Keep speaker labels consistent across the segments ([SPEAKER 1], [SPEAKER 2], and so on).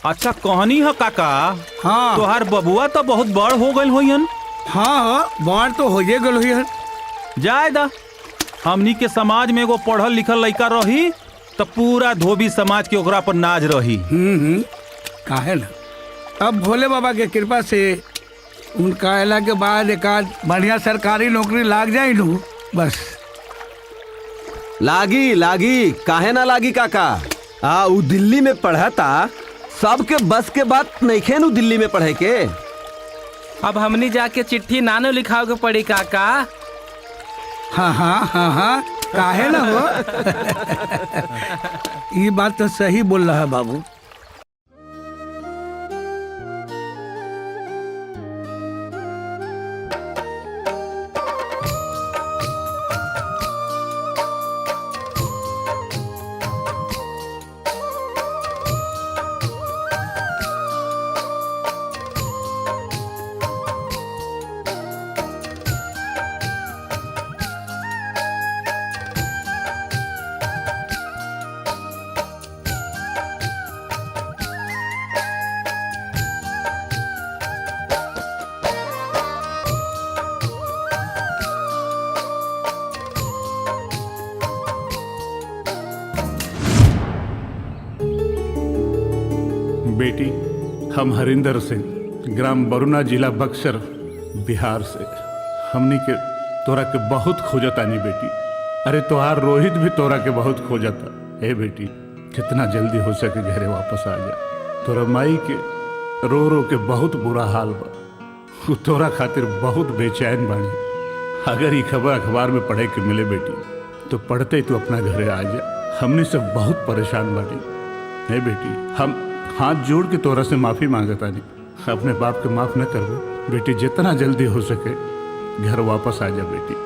[SPEAKER 1] अच्छा कहानी है काका।
[SPEAKER 2] हाँ
[SPEAKER 1] तोहार बबुआ तो बहुत बड़ हो गए होयन।
[SPEAKER 2] हाँ बड़ तो हो गल हुई।
[SPEAKER 1] जाए दा, हमनी के समाज में एगो पढ़ल लिखल लड़का रही तो पूरा धोबी समाज के ओकरा पर नाज रही।
[SPEAKER 2] काहे ना, अब भोले बाबा के कृपा से उनका अला के बाद एक बढ़िया सरकारी नौकरी लाग जाए नू बस।
[SPEAKER 3] लागी लागी काहे ना लागी काका। उ दिल्ली में पढ़ा था, सबके बस के बात नहीं खे नु दिल्ली में पढ़े के।
[SPEAKER 4] अब हमनी जाके चिट्ठी नानो लिखाओ के पड़ी काका।
[SPEAKER 2] हाँ हाँ हाँ हाँ काहे ना हो। ये बात तो सही बोल रहा है बाबू।
[SPEAKER 5] बेटी, हम हरिंदर सिंह, ग्राम बरुना, जिला बक्सर, बिहार से। हमनी के तोरा के बहुत खोजतानी बेटी। अरे तोहार रोहित भी तोरा के बहुत खोजता। हे बेटी, जितना जल्दी हो सके घरे वापस आ जा। तोरा माई के रो रो के बहुत बुरा हाल बा। वो तोरा खातिर बहुत बेचैन बानी। अगर ये खबर अखबार में पढ़े के मिले बेटी तो पढ़ते ही तू अपना घरे आ जा। हमने सब बहुत परेशान बानी। हे बेटी, हम हाथ जोड़ के तोरा से माफी मांगता नहीं। अपने बाप के माफ न करो बेटी। जितना जल्दी हो सके घर वापस आ जा बेटी।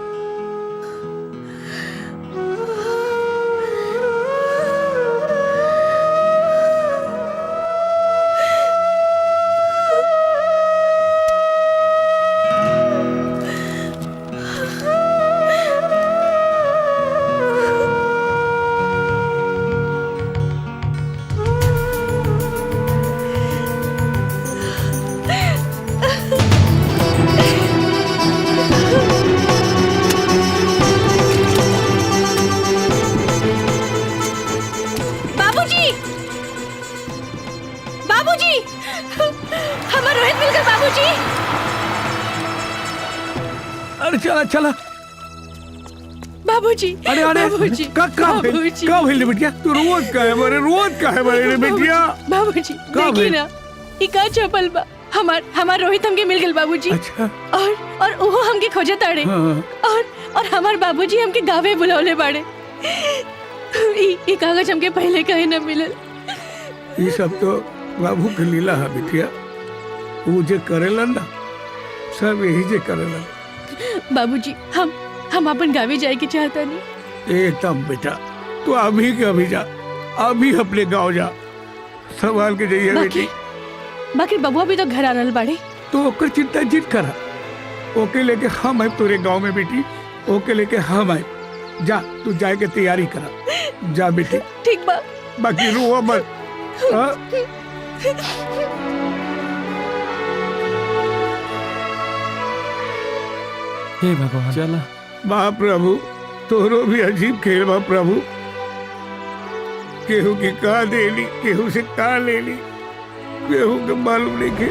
[SPEAKER 2] चला चला
[SPEAKER 6] बाबूजी।
[SPEAKER 2] अरे अरे
[SPEAKER 6] बाबूजी
[SPEAKER 2] का बिटिया, तू रोज का है रे बिटिया।
[SPEAKER 6] बाबूजी देखी ना, ई का चपल बा। हमार रोहित हमके मिल गल बाबूजी।
[SPEAKER 2] अच्छा।
[SPEAKER 6] और वो हमके खोजे ताड़े।
[SPEAKER 2] हाँ।
[SPEAKER 6] और हमार बाबूजी हमके गावे बुलावले बाड़े। ई कागज हमके पहले कहे न मिलल।
[SPEAKER 2] ये सब तो बाबू के लीला है बिटिया। वो जे करेला ना, सब यही जे करेला।
[SPEAKER 6] बाबूजी हम अपन गावे जाए के चाहता नहीं।
[SPEAKER 2] एकदम बेटा, तू अभी के अभी जा, अभी अपने गाँव जा, संभाल के जाइए बेटी।
[SPEAKER 6] बाकी बबुआ भी तो घर आनल बाड़े।
[SPEAKER 2] तो ओकर चिंता जित करा। ओके लेके हम आए तोरे गाँव में बेटी। ओके लेके हम आए। जा तू जाए के तैयारी करा। जा बेटी।
[SPEAKER 6] ठीक बा।
[SPEAKER 2] बाकी रो मत।
[SPEAKER 4] हे भगवान, चला।
[SPEAKER 2] बा प्रभु, तोरो भी अजीब खेल बा प्रभु। केहू की का दे ली, केहू से का ले ली, केहू के मालूम नहीं के।